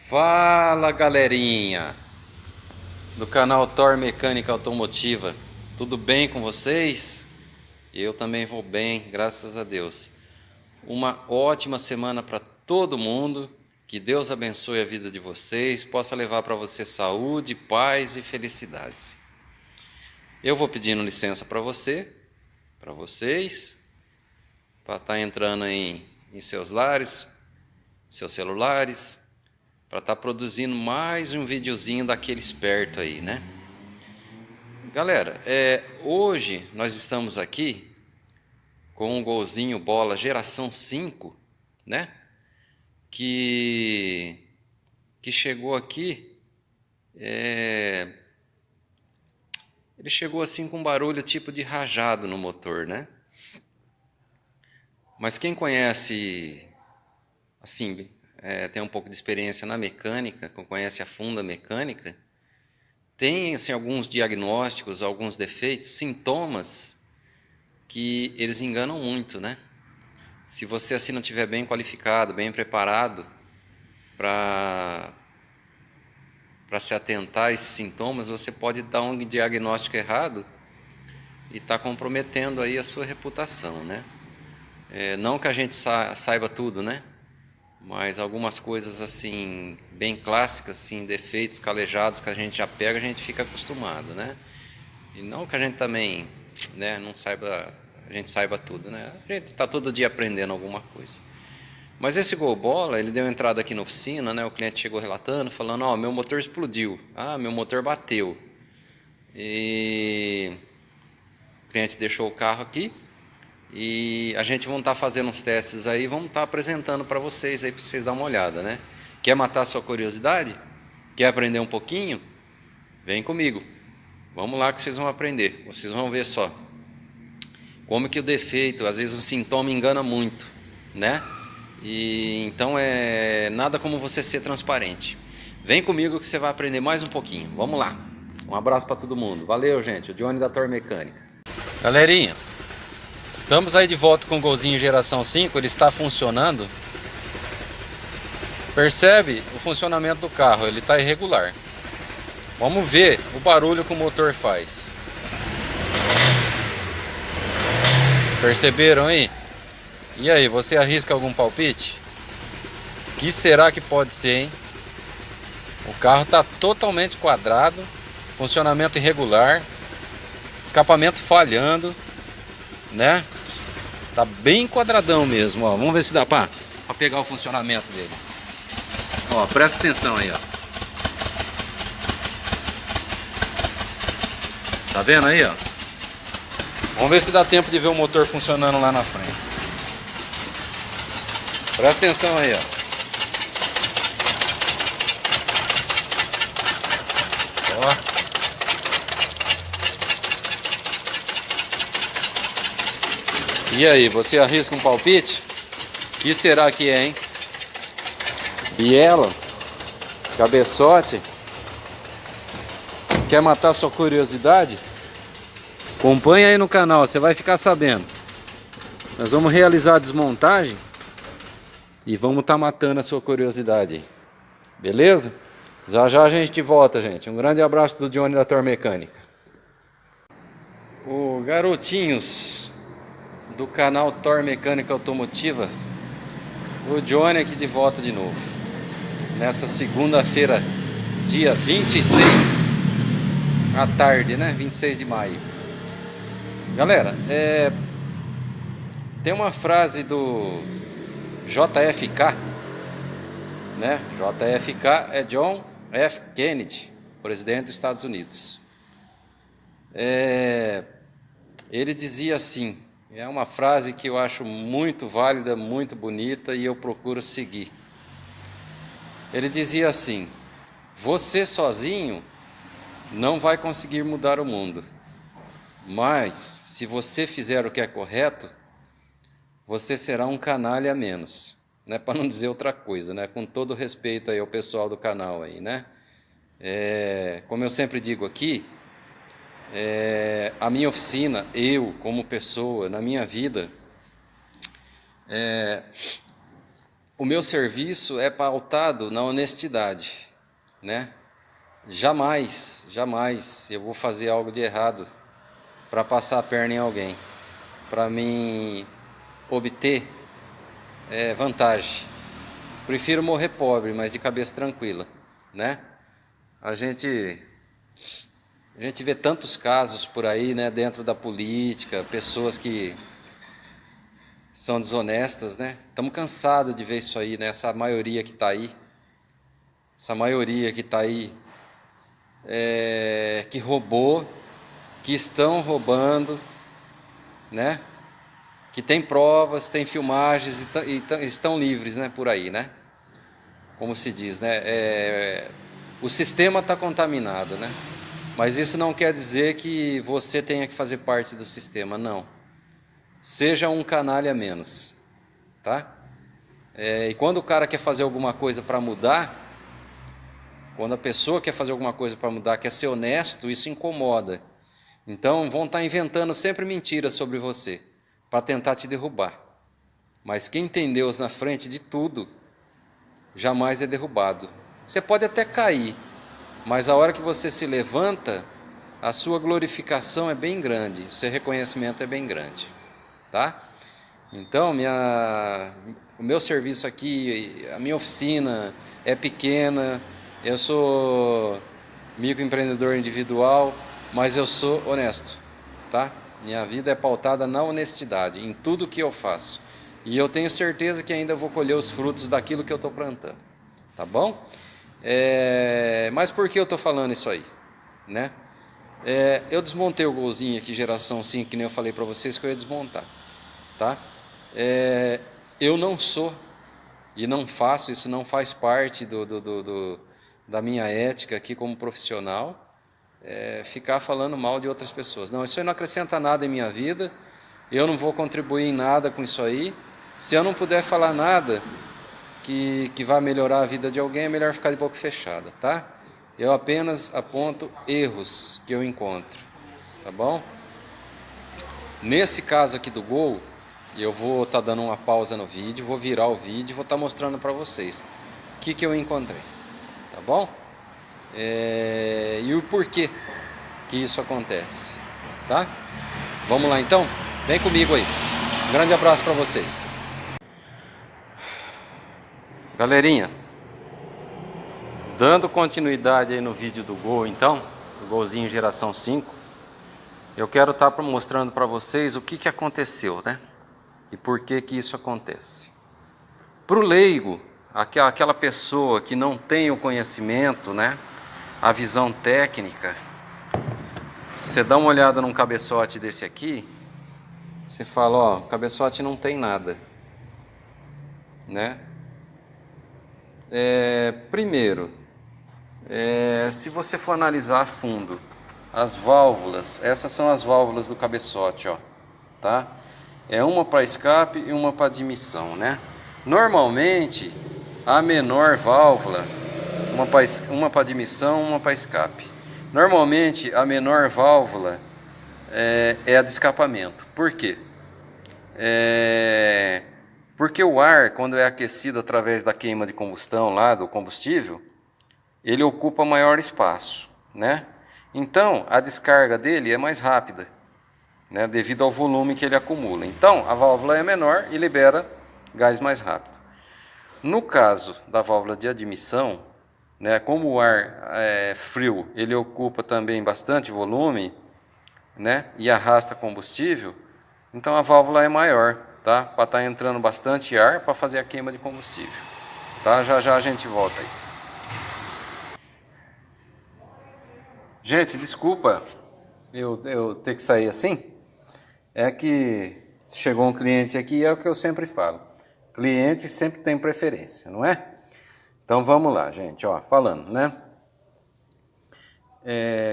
Fala, galerinha do canal Thor Mecânica Automotiva, tudo bem com vocês? Eu também vou bem, graças a Deus. Uma ótima semana para todo mundo, que Deus abençoe a vida de vocês, possa levar para você saúde, paz e felicidades. Eu vou pedindo licença para vocês, para estar entrando em seus lares, seus celulares, para estar produzindo mais um videozinho daquele esperto aí, né? Galera, hoje nós estamos aqui com um golzinho bola geração 5, né? Que chegou aqui, ele chegou assim com um barulho tipo de rajado no motor, né? Mas quem conhece, assim, tem um pouco de experiência na mecânica, quem conhece a fundo a mecânica, tem assim, alguns diagnósticos, alguns defeitos, sintomas que eles enganam muito, né? Se você assim não estiver bem qualificado, bem preparado para se atentar a esses sintomas, você pode dar um diagnóstico errado e estar comprometendo aí a sua reputação, né? Não que a gente saiba tudo, né? Mas algumas coisas assim bem clássicas, assim, defeitos calejados que a gente já pega, a gente fica acostumado, né? E não que a gente também, né, não saiba, a gente saiba tudo, né? A gente está todo dia aprendendo alguma coisa. Mas esse Gol Bola, ele deu entrada aqui na oficina, né? O cliente chegou relatando, falando: ó, meu motor explodiu, meu motor bateu. E o cliente deixou o carro aqui e a gente vamos estar fazendo uns testes aí, vamos estar apresentando para vocês aí, para vocês dar uma olhada, né? Quer matar sua curiosidade? Quer aprender um pouquinho? Vem comigo. Vamos lá que vocês vão aprender. Vocês vão ver só como que o defeito, às vezes o sintoma engana muito, né? E então nada como você ser transparente. Vem comigo que você vai aprender mais um pouquinho. Vamos lá. Um abraço para todo mundo. Valeu, gente. O Johnny da Thor Mecânica. Galerinha, estamos aí de volta com o golzinho geração 5. Ele está funcionando. Percebe o funcionamento do carro, ele está irregular. Vamos ver o barulho que o motor faz. Perceberam aí? E aí, você arrisca algum palpite? O que será que pode ser, hein? O carro está totalmente quadrado, funcionamento irregular, escapamento falhando, né? Tá bem quadradão mesmo, ó. Vamos ver se dá para pegar o funcionamento dele. Ó, presta atenção aí, ó. Tá vendo aí, ó? Vamos ver se dá tempo de ver o motor funcionando lá na frente. Presta atenção aí, ó. Ó. E aí, você arrisca um palpite? O que será que é, hein? Biela? Cabeçote? Quer matar sua curiosidade? Acompanha aí no canal, você vai ficar sabendo. Nós vamos realizar a desmontagem e vamos estar matando a sua curiosidade. Beleza? Já já a gente volta, gente. Um grande abraço do Johnny da Thor Mecânica. O garotinhos do canal Thor Mecânica Automotiva, o Johnny aqui de volta de novo. Nessa segunda-feira, dia 26 à tarde, né? 26 de maio. Galera, tem uma frase do JFK, né? JFK é John F. Kennedy, presidente dos Estados Unidos. Ele dizia assim, é uma frase que eu acho muito válida, muito bonita e eu procuro seguir. Ele dizia assim: você sozinho não vai conseguir mudar o mundo, mas se você fizer o que é correto, você será um canalha a menos, né? Para não dizer outra coisa, né? Com todo respeito aí ao pessoal do canal aí, né? Como eu sempre digo aqui, a minha oficina, eu como pessoa, na minha vida, o meu serviço é pautado na honestidade, né? Jamais, jamais eu vou fazer algo de errado para passar a perna em alguém, para mim obter vantagem. Prefiro morrer pobre, mas de cabeça tranquila, né? A gente vê tantos casos por aí, né, dentro da política, pessoas que são desonestas, né? Estamos cansados de ver isso aí, né? Essa maioria que está aí, que roubou, que estão roubando, né? Que tem provas, tem filmagens e estão livres, né? Por aí, né? Como se diz, né? O sistema está contaminado, né? Mas isso não quer dizer que você tenha que fazer parte do sistema, não. Seja um canalha menos, tá? E quando o cara quer fazer alguma coisa para mudar, quando a pessoa quer fazer alguma coisa para mudar, quer ser honesto, isso incomoda. Então vão estar inventando sempre mentiras sobre você, para tentar te derrubar. Mas quem tem Deus na frente de tudo, jamais é derrubado. Você pode até cair, mas a hora que você se levanta, a sua glorificação é bem grande, o seu reconhecimento é bem grande, tá? Então, o meu serviço aqui, a minha oficina é pequena, eu sou microempreendedor individual, mas eu sou honesto, tá? Minha vida é pautada na honestidade, em tudo que eu faço. E eu tenho certeza que ainda vou colher os frutos daquilo que eu estou plantando, tá bom? Mas por que eu estou falando isso aí, né? Eu desmontei o golzinho aqui, geração 5, que nem eu falei para vocês que eu ia desmontar, tá? Eu não sou e não faço, isso não faz parte da minha ética aqui como profissional, ficar falando mal de outras pessoas. Não, isso aí não acrescenta nada em minha vida, eu não vou contribuir em nada com isso aí. Se eu não puder falar nada que vai melhorar a vida de alguém, é melhor ficar de boca fechada, tá? Eu apenas aponto erros que eu encontro, tá bom? Nesse caso aqui do gol, eu vou estar dando uma pausa no vídeo, vou virar o vídeo e vou estar mostrando para vocês o que eu encontrei, tá bom? E o porquê que isso acontece, tá? Vamos lá então? Vem comigo aí. Um grande abraço para vocês. Galerinha, dando continuidade aí no vídeo do gol então, do golzinho geração 5, eu quero estar mostrando para vocês o que aconteceu, né? E por que isso acontece. Para o leigo, aquela pessoa que não tem o conhecimento, né? A visão técnica, você dá uma olhada num cabeçote desse aqui, você fala, ó, o cabeçote não tem nada, né? Primeiro, se você for analisar a fundo, as válvulas, essas são as válvulas do cabeçote, ó, tá? Uma para escape e uma para admissão, né? Normalmente, a menor válvula, uma para admissão, uma para escape. Normalmente, a menor válvula é a de escapamento. Por quê? Porque o ar, quando é aquecido através da queima de combustão lá, do combustível, ele ocupa maior espaço, né? Então, a descarga dele é mais rápida, né, devido ao volume que ele acumula. Então, a válvula é menor e libera gás mais rápido. No caso da válvula de admissão, né, como o ar é frio, ele ocupa também bastante volume, né, e arrasta combustível, então a válvula é maior, tá? Para estar entrando bastante ar para fazer a queima de combustível, tá? Já já a gente volta aí. Gente, desculpa eu ter que sair assim. É que chegou um cliente aqui, é o que eu sempre falo. Cliente sempre tem preferência, não é? Então vamos lá, gente, ó, falando, né?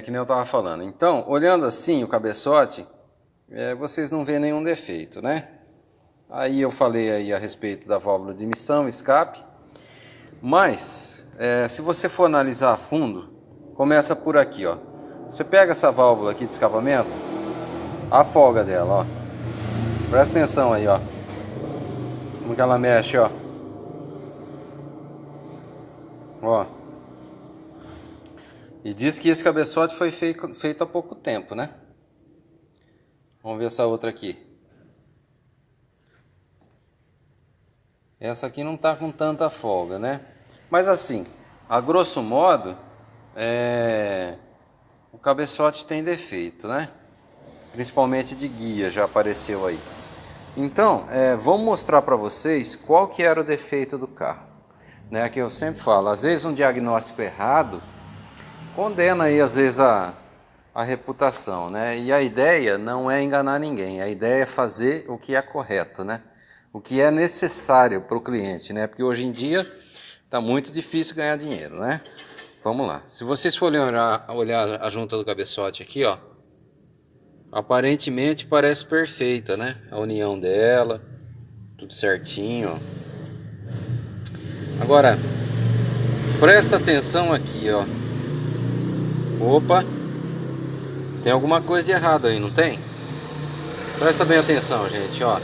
Que nem eu estava falando. Então, olhando assim o cabeçote, vocês não vêem nenhum defeito, né? Aí eu falei aí a respeito da válvula de emissão, escape. Mas, se você for analisar a fundo, começa por aqui, ó. Você pega essa válvula aqui de escapamento, a folga dela, ó. Presta atenção aí, ó. Como que ela mexe, ó. Ó. E diz que esse cabeçote foi feito há pouco tempo, né? Vamos ver essa outra aqui. Essa aqui não tá com tanta folga, né? Mas assim, a grosso modo, o cabeçote tem defeito, né? Principalmente de guia, já apareceu aí. Então, vamos mostrar para vocês qual que era o defeito do carro, né? Que eu sempre falo, às vezes um diagnóstico errado condena aí às vezes a reputação, né? E a ideia não é enganar ninguém, a ideia é fazer o que é correto, né? O que é necessário para o cliente, né? Porque hoje em dia está muito difícil ganhar dinheiro, né? Vamos lá. Se vocês forem olhar a junta do cabeçote aqui, ó, aparentemente parece perfeita, né? A união dela, tudo certinho, ó. Agora, presta atenção aqui, ó. Opa, tem alguma coisa de errado aí, não tem? Presta bem atenção, gente, ó.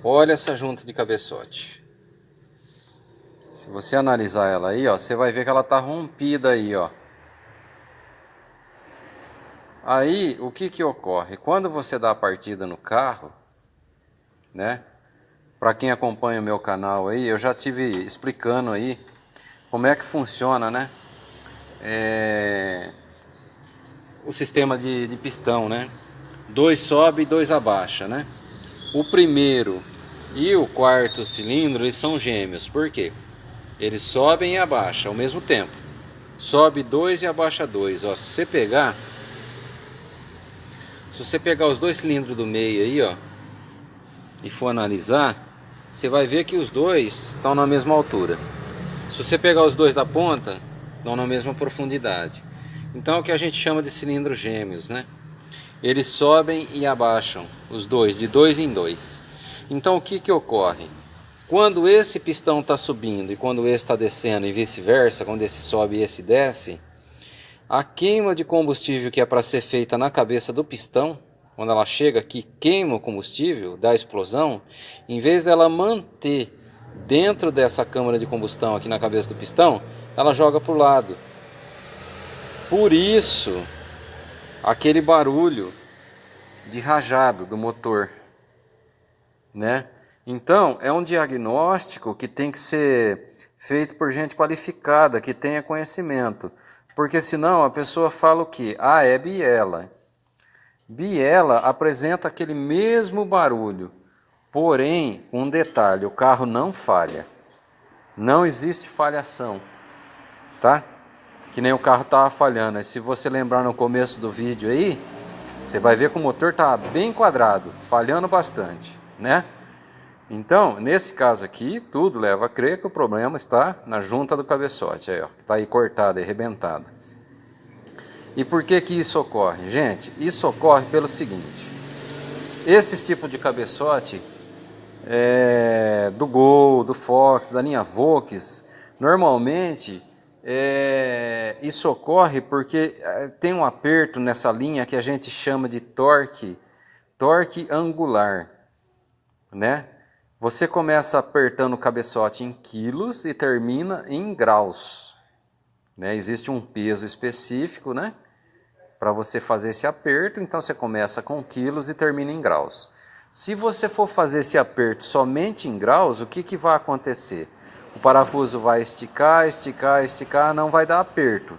Olha essa junta de cabeçote. Se você analisar ela aí, ó, você vai ver que ela tá rompida aí, ó. Aí, o que que ocorre? Quando você dá a partida no carro, né? Para quem acompanha o meu canal aí, eu já tive explicando aí como é que funciona, né? O sistema de pistão, né? 2 sobe e 2 abaixa, né? O primeiro e o quarto cilindro, eles são gêmeos. Por quê? Eles sobem e abaixam ao mesmo tempo. Sobe 2 e abaixa 2. Ó, se você pegar os 2 cilindros do meio aí, ó, e for analisar, você vai ver que os dois estão na mesma altura. Se você pegar os dois da ponta, estão na mesma profundidade. Então é o que a gente chama de cilindros gêmeos, né? Eles sobem e abaixam, os dois, de 2 em 2. Então o que que ocorre? Quando esse pistão está subindo e quando esse está descendo e vice-versa, quando esse sobe e esse desce, a queima de combustível que é para ser feita na cabeça do pistão, quando ela chega aqui, queima o combustível, dá explosão, em vez dela manter dentro dessa câmara de combustão aqui na cabeça do pistão, ela joga para o lado. Por isso, aquele barulho de rajado do motor, né? Então, é um diagnóstico que tem que ser feito por gente qualificada, que tenha conhecimento. Porque senão a pessoa fala o quê? Ah, é biela. Biela apresenta aquele mesmo barulho. Porém, um detalhe, o carro não falha. Não existe falhação, tá? Que nem o carro estava falhando. E se você lembrar no começo do vídeo aí, você vai ver que o motor está bem quadrado, falhando bastante, né? Então, nesse caso aqui, tudo leva a crer que o problema está na junta do cabeçote, aí, ó, está aí cortada e arrebentada. E por que que isso ocorre? Gente, isso ocorre pelo seguinte: esses tipos de cabeçote, do Gol, do Fox, da linha Volks, normalmente isso ocorre porque tem um aperto nessa linha que a gente chama de torque angular, né? Você começa apertando o cabeçote em quilos e termina em graus, né? Existe um peso específico, né, para você fazer esse aperto, então você começa com quilos e termina em graus. Se você for fazer esse aperto somente em graus, o que que vai acontecer? O parafuso vai esticar, esticar, esticar, não vai dar aperto.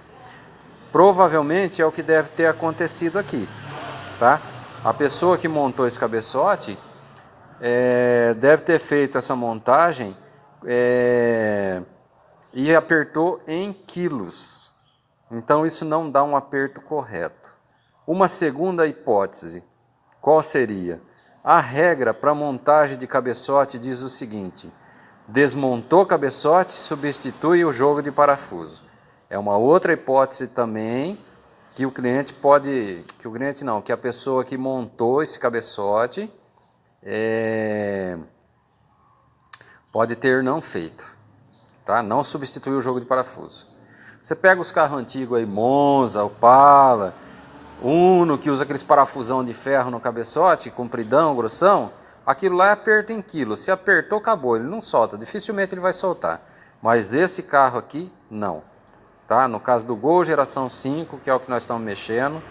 Provavelmente é o que deve ter acontecido aqui, tá? A pessoa que montou esse cabeçote deve ter feito essa montagem e apertou em quilos. Então isso não dá um aperto correto. Uma segunda hipótese, qual seria? A regra para montagem de cabeçote diz o seguinte: desmontou o cabeçote, substitui o jogo de parafuso. É uma outra hipótese também que o cliente pode, que a pessoa que montou esse cabeçote pode ter não feito, tá? Não substituiu o jogo de parafuso. Você pega os carros antigos aí, Monza, Opala, Uno, que usa aqueles parafusão de ferro no cabeçote, compridão, grossão, aquilo lá é aperto em quilo. Se apertou, acabou, ele não solta, dificilmente ele vai soltar. Mas esse carro aqui, não. Tá? No caso do Gol geração 5, que é o que nós estamos mexendo,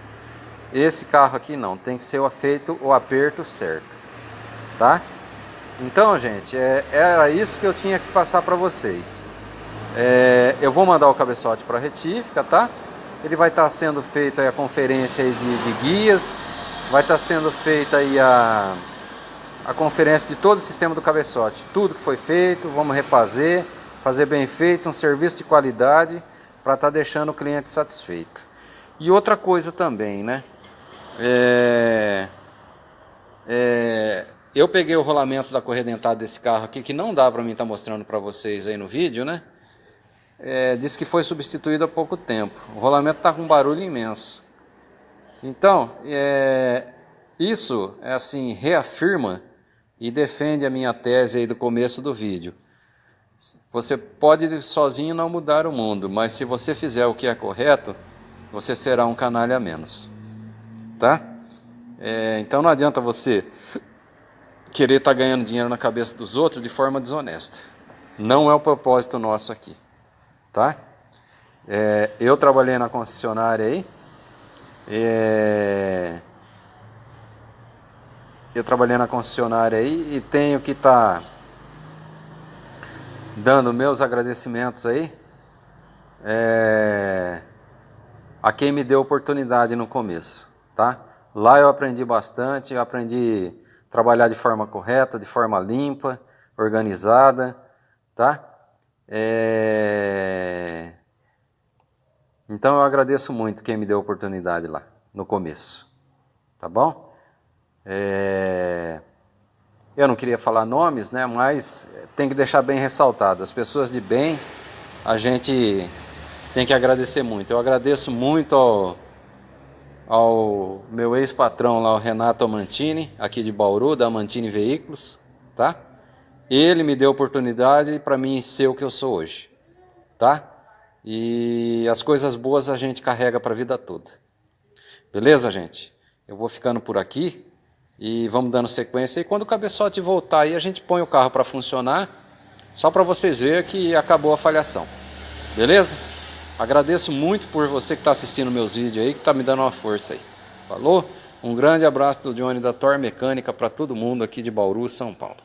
esse carro aqui não. Tem que ser feito o aperto certo. Tá? Então, gente, era isso que eu tinha que passar para vocês. Eu vou mandar o cabeçote para a retífica, tá? Ele vai estar sendo feita aí a conferência aí de guias, vai estar sendo feita aí a conferência de todo o sistema do cabeçote. Tudo que foi feito, vamos refazer, fazer bem feito, um serviço de qualidade para estar deixando o cliente satisfeito. E outra coisa também, né? Eu peguei o rolamento da correia dentada desse carro aqui, que não dá para mim estar mostrando para vocês aí no vídeo, né? Diz que foi substituído há pouco tempo. O rolamento está com um barulho imenso. Então, isso assim reafirma e defende a minha tese aí do começo do vídeo. Você pode sozinho não mudar o mundo, mas se você fizer o que é correto, você será um canalha a menos, tá? Então não adianta você querer estar ganhando dinheiro na cabeça dos outros de forma desonesta. Não é o propósito nosso aqui. Tá? Eu trabalhei na concessionária aí. Eu trabalhei na concessionária aí e tenho que estar dando meus agradecimentos aí a quem me deu oportunidade no começo, tá? Lá eu aprendi bastante, eu aprendi a trabalhar de forma correta, de forma limpa, organizada, tá? Então eu agradeço muito quem me deu a oportunidade lá, no começo, tá bom? Eu não queria falar nomes, né, mas tem que deixar bem ressaltado, as pessoas de bem, a gente tem que agradecer muito. Eu agradeço muito ao meu ex-patrão lá, o Renato Amantini, aqui de Bauru, da Amantini Veículos, tá? Ele me deu a oportunidade para mim ser o que eu sou hoje, tá? E as coisas boas a gente carrega para a vida toda. Beleza, gente? Eu vou ficando por aqui e vamos dando sequência. E quando o cabeçote voltar aí, a gente põe o carro para funcionar, só para vocês verem que acabou a falhação. Beleza? Agradeço muito por você que está assistindo meus vídeos aí, que está me dando uma força aí. Falou? Um grande abraço do Johnny da Tor Mecânica para todo mundo aqui de Bauru, São Paulo.